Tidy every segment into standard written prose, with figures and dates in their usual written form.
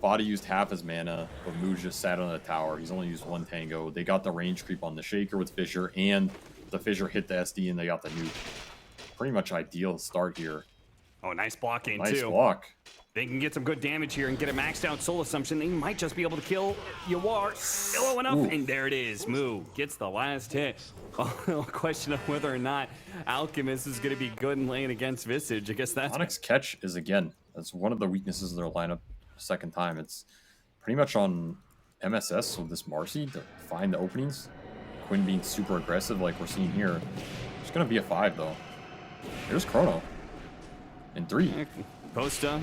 Body used half his mana, but Mooj just sat on the tower. He's only used 1 tango. They got the range creep on the Shaker with Fissure, and the Fissure hit the SD, and they got the nuke. Pretty much ideal start here. Oh, nice blocking, too. Nice block. They can get some good damage here and get a maxed out Soul Assumption. They might just be able to kill Yawar. Low enough, and there it is. Moo gets the last hit. A question of whether or not Alchemist is going to be good in lane against Visage. I guess that's... Soniqs catch is, again, that's one of the weaknesses of their lineup. Second time, it's pretty much on MSS with this Marcy to find the openings. Quinn being super aggressive like we're seeing here. It's going to be a 5, though. Here's Chrono. In 3. Costa.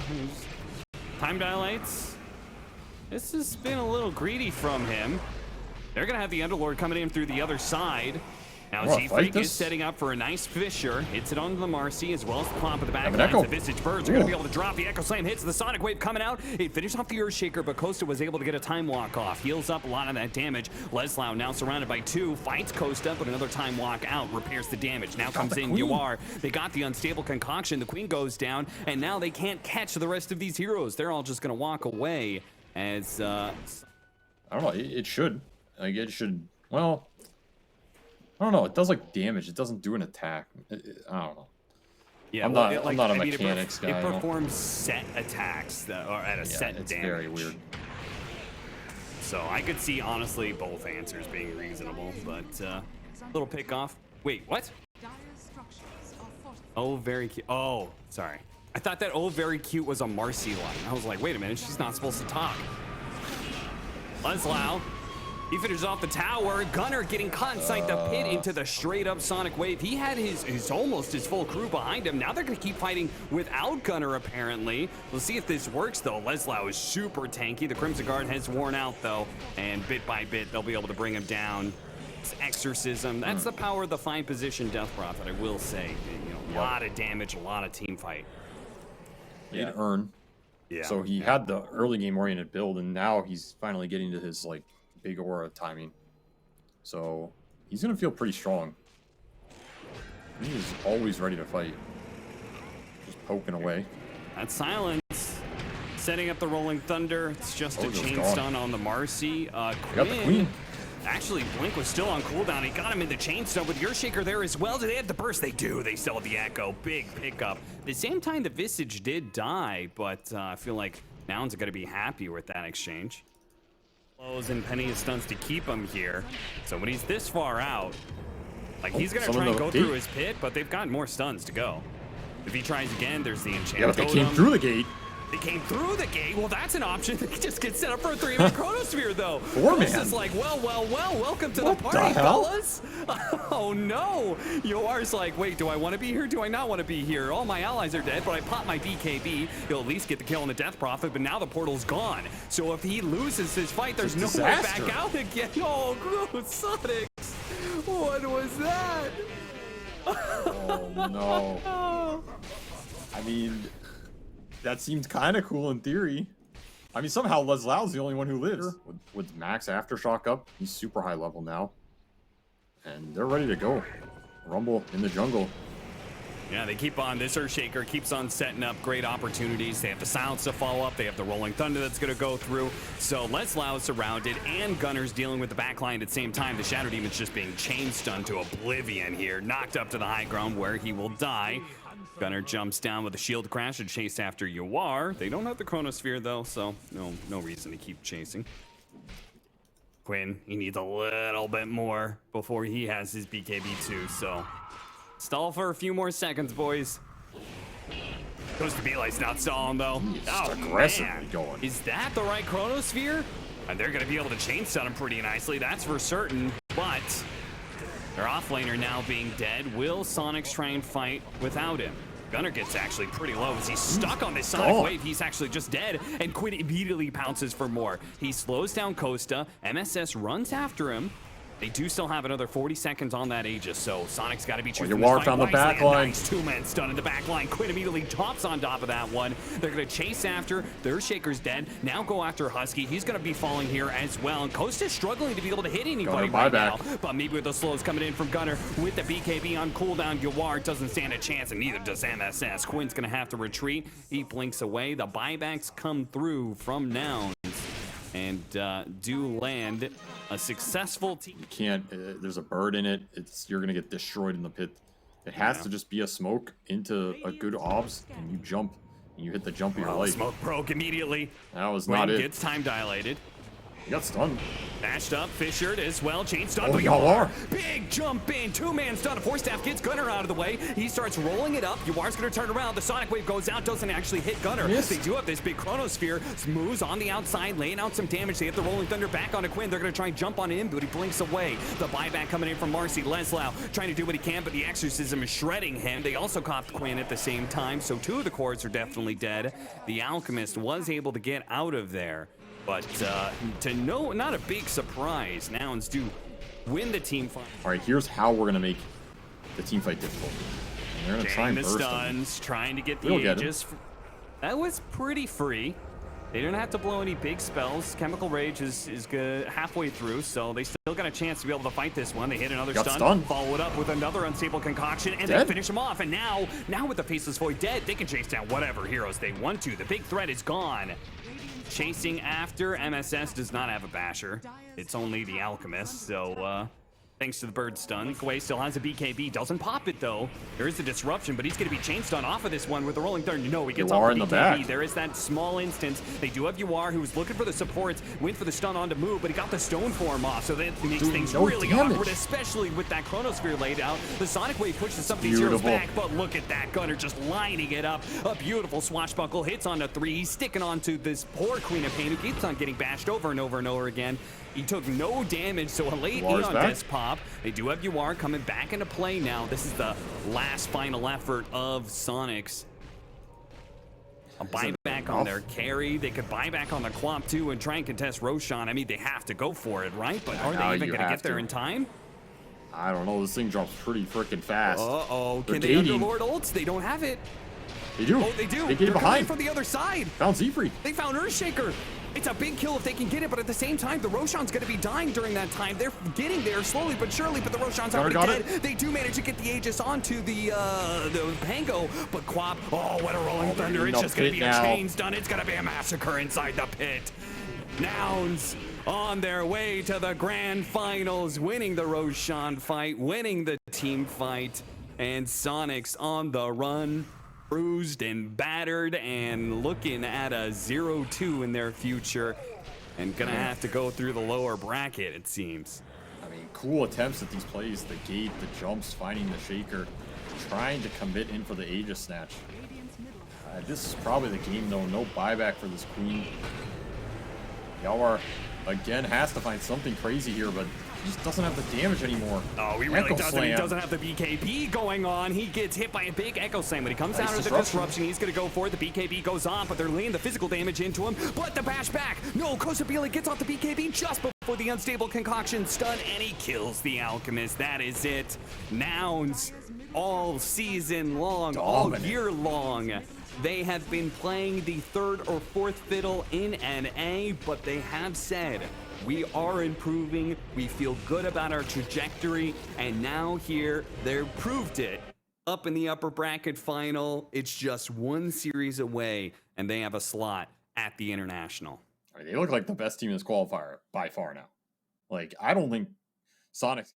Time dilates. This has been a little greedy from him. They're going to have the Underlord coming in through the other side. Now Z-Freak is setting up for a nice Fissure. Hits it onto the Marcy as well as the pop of the backlines. The Visage Birds are going to be able to drop. The Echo Slam hits the Sonic Wave coming out. It finished off the Earthshaker, but Costa was able to get a time walk off. Heals up a lot of that damage. Leslau now surrounded by 2. Fights Costa, but another time walk out. Repairs the damage. Now comes in Yawar. They got the Unstable Concoction. The Queen goes down, and now they can't catch the rest of these heroes. They're all just going to walk away as... I don't know. It should. Like, it should... Well... I don't know. It does like damage. It doesn't do an attack. I don't know. Yeah, I'm not a mechanics guy. It performs set attacks or at a set it's damage. Very weird. So I could see honestly both answers being reasonable, but little pick off. Wait, what? Oh, very cute. Oh, sorry. I thought that oh, very cute was a Marcy line. I was like, wait a minute, she's not supposed to talk. Leslau. He finishes off the tower. Gunner getting caught inside the pit into the straight up Sonic Wave. He had his almost his full crew behind him. Now they're going to keep fighting without Gunner, apparently. We'll see if this works, though. Leslau is super tanky. The Crimson Guard has worn out, though. And bit by bit, they'll be able to bring him down. It's Exorcism. That's the power of the fine position Death Prophet, I will say. You know, a lot of damage, a lot of team fight. Yeah. Earn. Yeah. So he had the early game oriented build, and now he's finally getting to his, like, big aura timing. So he's gonna feel pretty strong. He is always ready to fight. Just poking away. That's silence. Setting up the Rolling Thunder. It's just a chain stun on the Marcy. Got the Queen. Actually, Blink was still on cooldown. He got him in the chain stun with your Shaker there as well. Do they have the burst? They do. They still have the Echo. Big pickup. At the same time, the Visage did die, but I feel like Nouns are going to be happy with that exchange. And Penny stuns to keep him here. So when he's this far out, like he's gonna try and go through his pit, but they've got more stuns to go. If he tries again, there's the enchant. Yeah, but they came through the gate. They came through the gate. Well, that's an option. They just get set up for a 3-man Chronosphere, though. 4-man. This is like, well, welcome to the party, fellas. Oh, no. Yoar's like, wait, do I want to be here? Do I not want to be here? All my allies are dead, but I pop my BKB. He'll at least get the kill on the Death Prophet, but now the portal's gone. So if he loses his fight, there's no way back out again. Oh, gross. Soniqs. What was that? Oh, no. I mean... That seems kind of cool in theory. I mean, somehow Leslau's the only one who lives. With Max Aftershock up, he's super high level now. And they're ready to go. Rumble in the jungle. Yeah, they keep on. This Earthshaker keeps on setting up great opportunities. They have the Silence to follow up. They have the Rolling Thunder that's going to go through. So Leslau is surrounded, and Gunner's dealing with the backline at the same time. The Shadow Demon's just being chain stunned to oblivion here. Knocked up to the high ground where he will die. Gunner jumps down with a shield crash and chase after Yawar. They don't have the Chronosphere, though, so no reason to keep chasing. Quinn, he needs a little bit more before he has his BKB too, so stall for a few more seconds, boys. Goes to Beelight's not stalling, though. Oh, aggressively going. Is that the right Chronosphere? And they're going to be able to chain stun him pretty nicely, that's for certain, but their offlaner now being dead. Will Soniqs try and fight without him? Gunner gets actually pretty low as he's stuck on this Sonic Wave. He's actually just dead, and Quinn immediately pounces for more. He slows down Costa. MSS runs after him. They do still have another 40 seconds on that Aegis, so Sonic's got to be choosing Yawar found the back line. Nice two-man stun in the back line. Quinn immediately tops on top of that one. They're going to chase after. Their Shaker's dead. Now go after Husky. He's going to be falling here as well. And Coast is struggling to be able to hit anybody right now. But maybe with the slows coming in from Gunner with the BKB on cooldown, Yawar doesn't stand a chance, and neither does MSS. Quinn's going to have to retreat. He blinks away. The buybacks come through from Nouns and do land a successful team. You can't, there's a bird in it. You're gonna get destroyed in the pit. It has to just be a smoke into a good obs, and you jump, and you hit the jump of your life. Smoke broke immediately. That was not it. Gets time dilated. He got stunned. Dashed up, Fishered as well. Chain stun. Oh, Yawar. Big jump in. Two-man stun. Four staff gets Gunner out of the way. He starts rolling it up. Yawar's going to turn around. The Sonic Wave goes out. Doesn't actually hit Gunner. Yes. They do have this big Chronosphere. Moves on the outside, laying out some damage. They hit the Rolling Thunder back onto Quinn. They're going to try and jump on him, but he blinks away. The buyback coming in from Marcy. Leslau trying to do what he can, but the Exorcism is shredding him. They also copped Quinn at the same time, so two of the cores are definitely dead. The Alchemist was able to get out of there. But not a big surprise. Nouns do win the team fight. All right, here's how we're gonna make the team fight difficult. And they're gonna try and the burst stuns, trying to get the Aegis. That was pretty free. They didn't have to blow any big spells. Chemical Rage is good halfway through, so they still got a chance to be able to fight this one. They hit another stun, follow it up with another unstable concoction, and they finish him off. And now with the Faceless Void dead, they can chase down whatever heroes they want to. The big threat is gone. Chasing after, MSS does not have a basher. It's only the Alchemist, so thanks to the bird stun. Kwei still has a BKB, doesn't pop it though. There is a disruption, but he's going to be chain stun off of this one with the Rolling Thunder. No, he gets off the BKB. There is that small instance. They do have Yawar, who was looking for the supports, went for the stun on to move, but he got the stone form off, so that makes things really awkward, especially with that Chronosphere laid out. The Sonic Wave pushes some of these heroes back, but look at that Gunner just lining it up. A beautiful swashbuckle, hits on the three. He's sticking onto this poor Queen of Pain, who keeps on getting bashed over and over and over again. He took no damage, so a late Neon Disc pop. They do have Yawar coming back into play now. This is the last final effort of Soniqs. A buyback on their carry. They could buy back on the Quap too and try and contest Roshan. I mean, they have to go for it, right? But are they even going to get there in time? I don't know. This thing drops pretty freaking fast. Uh-oh. Can they Underlord ults? They don't have it. They do. Oh, they do. They get behind from the other side. Found Zefree. They found Earthshaker. It's a big kill if they can get it, but at the same time, the Roshan's going to be dying during that time. They're getting there slowly but surely, but the Roshan's already dead. They do manage to get the Aegis onto the Pango, but Quap, oh, what a Rolling Thunder. It's just going to be a chain stun. It's going to be a massacre inside the pit. Nouns on their way to the grand finals, winning the Roshan fight, winning the team fight, and Soniqs on the run. Bruised and battered and looking at a 0-2 in their future and gonna have to go through the lower bracket, it seems. I mean, cool attempts at these plays, the gate, the jumps, finding the shaker, trying to commit in for the Aegis snatch. This is probably the game though, no buyback for this queen. Yawar again has to find something crazy here, but he just doesn't have the damage anymore. Oh, he really doesn't. He doesn't have the BKB going on. He gets hit by a big Echo Slam. When he comes out of the disruption, he's going to go for it. The BKB goes on, but they're laying the physical damage into him. But the bash back. No, Kosabili gets off the BKB just before the unstable concoction stun, and he kills the Alchemist. That is it. Nouns all season long, all year long. They have been playing the third or fourth fiddle in NA, but they have said, we are improving, we feel good about our trajectory, and now here, they've proved it. Up in the upper bracket final, it's just one series away, and they have a slot at the International. I mean, they look like the best team in this qualifier by far now. Like, I don't think Soniqs...